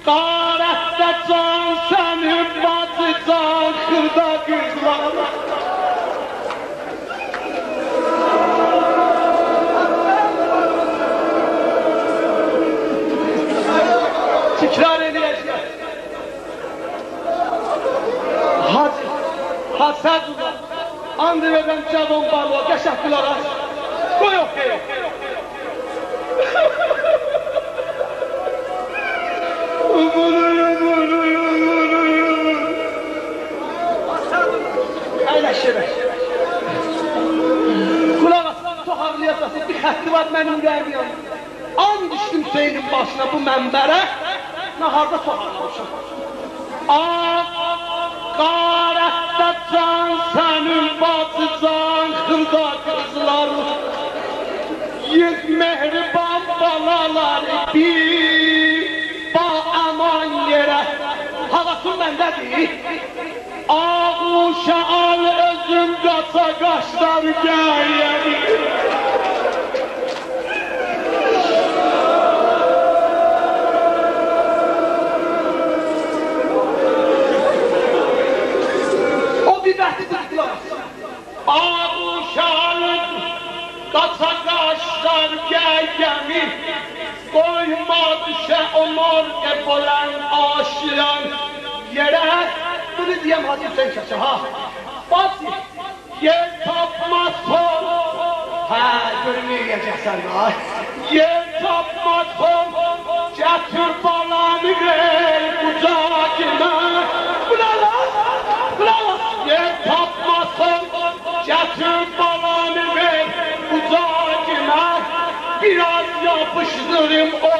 Qarətdə can sənin bacı can xırda qızlar. Tikrar edəcək. Hacı, Sədullah, and verəm cavan barlığa, qəşəkdilər aç. Qoy yox, yox. Əyləşirək. Qulaq asın, toxarlayasın, bir xətti var mənim ürəyim yanım. And düşdüm Hüseynin başına bu mənbərə, naharda toxarlamışım. Qarətdə can sənin bacı can xırda qızları, yüz mehriban balaları bir ba aman yerə. Havasın məndədir. Ağuşa al özüm qaça qaşlar gəlir. Ağuşanın qaça qaşlar gəlir. Qoyma düşə o morqe bolan aşiran yerə. Bunu diyəm Hacı Hüseyin Şaşı, ha? Bacı, yer tapmaz sol. Hə, görməyəcəksən, ha? Yer tapmaz sol. Gətir balanı ver qucağına. Qulaq, yer tapmaz sol. Gətir balanı ver qucağına. Biraz yapışdırım o